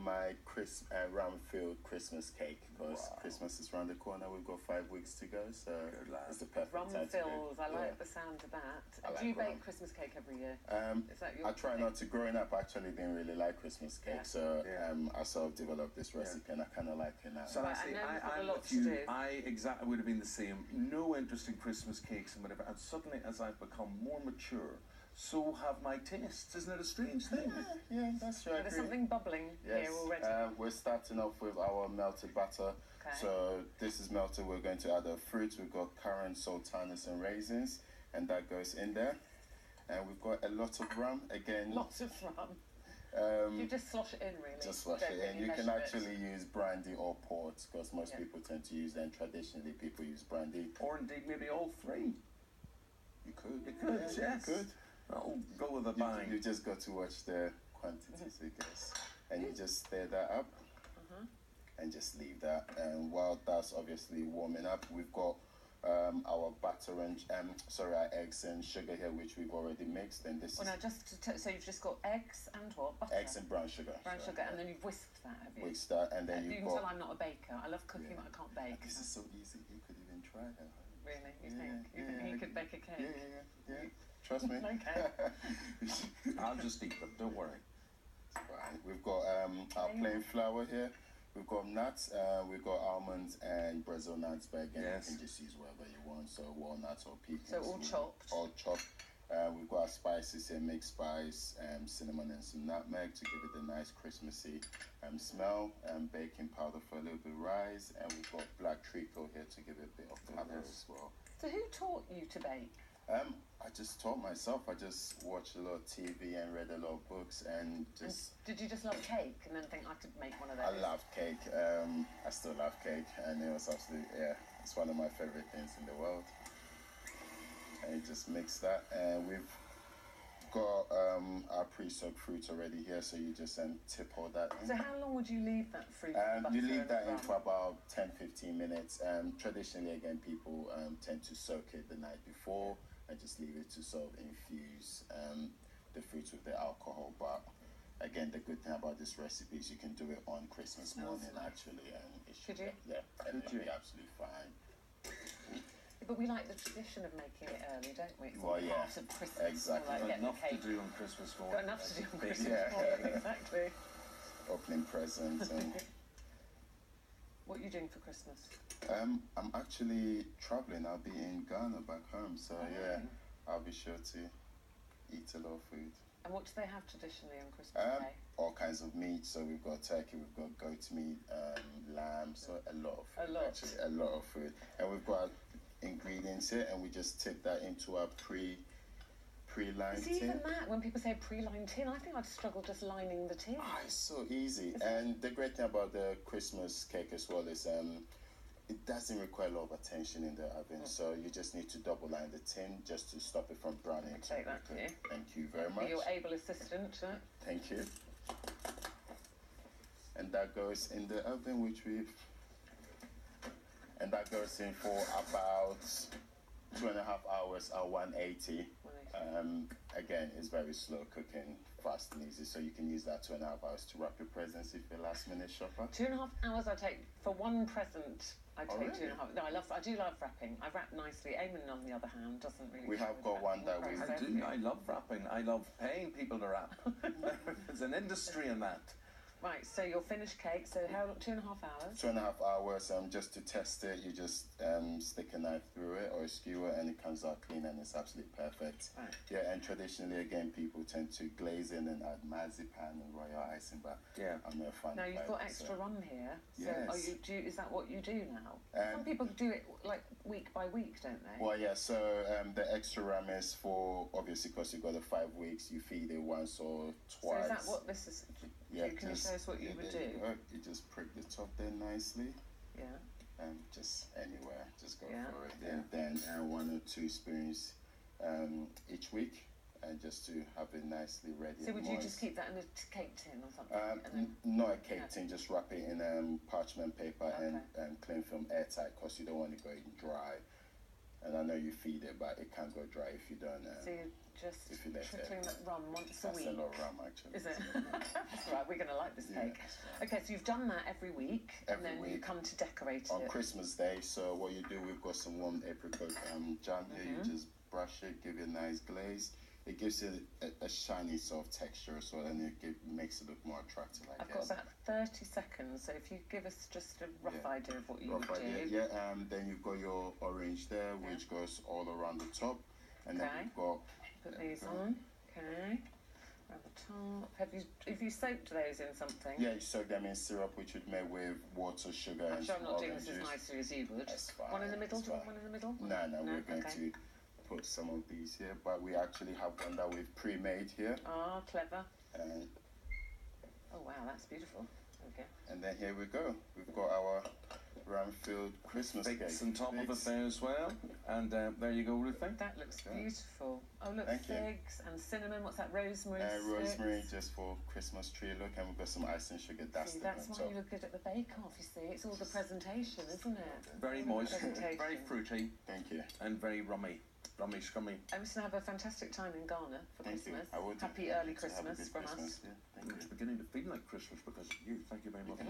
my rum-filled Christmas cake because Christmas is around the corner. We've got 5 weeks to go, so it's the perfect time to do. Rum-filled, I like the sound of that. Do you bake Christmas cake every year? Is that your I try not to. Growing up, I actually didn't really like Christmas cake, so I sort of developed this recipe and I kind of like it now. So I'm with you. I exactly would have been the same. No interest in Christmas cakes and whatever, and suddenly as I've become more mature, so have my tastes. Isn't it a strange thing? Yeah, that's right. There's something bubbling here already. We're starting off with our melted butter. Okay. So this is melted. We're going to add our fruits. We've got currants, sultanas, and raisins, and that goes in there. And we've got a lot of rum again. Lots of rum. You just slosh it in, really. Just slosh it in. You can actually use brandy or port because most people tend to use them. Traditionally, people use brandy. Or indeed, maybe all three. You could. You could, yes. You could. I'll go with a bang. You just got to watch the quantities, I guess. And you just stir that up and just leave that. And while that's obviously warming up, we've got our butter and our eggs and sugar here, which we've already mixed. And this is so you've just got eggs and what? Butter? Eggs and brown sugar. Brown sugar, and then you've whisked that, have you? Whisked that, and then you can tell I'm not a baker. I love cooking, but I can't bake. This is so easy. You could even try that. Really? You think? You think he could bake a cake? Yeah. Trust me. Okay. I'll just eat them. Don't worry. Fine. We've got our plain flour here. We've got nuts. We've got almonds and Brazil nuts, but again, you can just use whatever you want. So walnuts or pecans. So all chopped. All chopped. We've got our spices here: mixed spice, cinnamon, and some nutmeg to give it a nice Christmassy smell. Baking powder for a little bit of rice, and we've got black treacle here to give it a bit of color as well. So who taught you to bake? I just taught myself. I just watched a lot of TV and read a lot of books and just... And did you just love cake and then think I could make one of those? I love cake. I still love cake, and it was absolutely, it's one of my favorite things in the world. And you just mix that, and we've got our pre-soaked fruit already here, so you just tip all that in. So how long would you leave that fruit? You leave that in for about 10-15 minutes. Traditionally, again, people tend to soak it the night before and just leave it to sort of infuse the fruits with the alcohol. But again, the good thing about this recipe is you can do it on Christmas morning, actually, and it should, Could you? Yeah, and it'll be absolutely fine. But we like the tradition of making it early, don't we? It's part of Christmas. Exactly. Like enough to do on Christmas morning. Got enough to do on Christmas morning, exactly. Opening presents and... What are you doing for Christmas? I'm actually traveling. I'll be in Ghana back home, so I'll be sure to eat a lot of food. And what do they have traditionally on Christmas Day? All kinds of meat. So we've got turkey, we've got goat meat, lamb. So a lot of food. Actually, a lot of food. And we've got ingredients here, and we just tip that into our pre-lined tin. Even that, when people say pre-lined tin, I think I'd struggle just lining the tin. It's so easy. And the great thing about the Christmas cake as well is it doesn't require a lot of attention in the oven, so you just need to double line the tin just to stop it from browning. Take that to you. Thank you very much. Be your able assistant. Thank you. And that goes in the oven, and that goes in for about 2.5 hours at 180. Again, it's very slow cooking, fast and easy, so you can use that 2.5 hours to wrap your presents if you're a last-minute shopper. 2.5 hours I take for one present. I take really? 2.5. No, I do love wrapping. I wrap nicely. Eamon, on the other hand, doesn't really. We have got one that we do. I love wrapping. I love paying people to wrap. There's an industry in that. Right, so your finished cake, so how long? 2.5 hours? 2.5 hours, just to test it, you just stick a knife through it or a skewer and it comes out clean and it's absolutely perfect. Right. Yeah, and traditionally, again, people tend to glaze in and add marzipan and royal icing, but I'm not a fan of that. Now, you've got extra rum here, so yes. Is that what you do now? Some people do it like week by week, don't they? Well, yeah, so the extra rum is for, obviously, because you've got the 5 weeks, you feed it once or twice. So is that what this is? Yeah, can you show us what you would do? You just prick the top there nicely. Yeah. And just anywhere, just go for it. Yeah. And then 1 or 2 spoons each week, and just to have it nicely ready. So would you just keep that in a cake tin or something? Not a cake tin, just wrap it in parchment paper and cling film airtight, because you don't want it going dry. And I know you feed it, but it can go dry if you don't. So you're just trickling that rum once a week. That's a lot of rum, actually. Is it? That's right, we're going to like this cake. Okay, so you've done that every week, and then you come to decorate on it. On Christmas Day, so what you do, we've got some warm apricot jam here. You just brush it, give it a nice glaze. It gives it a shiny sort of texture as well, and it makes it look more attractive, I guess. I've got about 30 seconds, so if you give us just a rough idea of what you would do. Yeah, then you've got your orange there, which goes all around the top. And then we've got... Put these on, okay. Around the top. Have you soaked those in something? Yeah, you soak them in syrup, which would made with water, sugar, and I'm not doing this as nicely as you would. That's fine. One in the middle? Do you want one in the middle? No, we're going to put some of these here, but we actually have one that we've pre-made here. Ah, clever. Oh wow, that's beautiful. Okay. And then here we go. We've got our ram-filled Christmas cake. On top of it there as well. And there you go, Ruthie. That looks beautiful. Oh look, figs and cinnamon. What's that? Rosemary. Rosemary, just for Christmas tree look, and we've got some ice and sugar dusted on top. That's why you look good at the bake-off. You see, it's all the presentation, isn't it? Very moist, very fruity. Thank you. And very rummy. Rummy, scrummy. I'm just going to have a fantastic time in Ghana for Christmas. Happy early Christmas from us. It's beginning to feel like Christmas because of you. Thank you very much.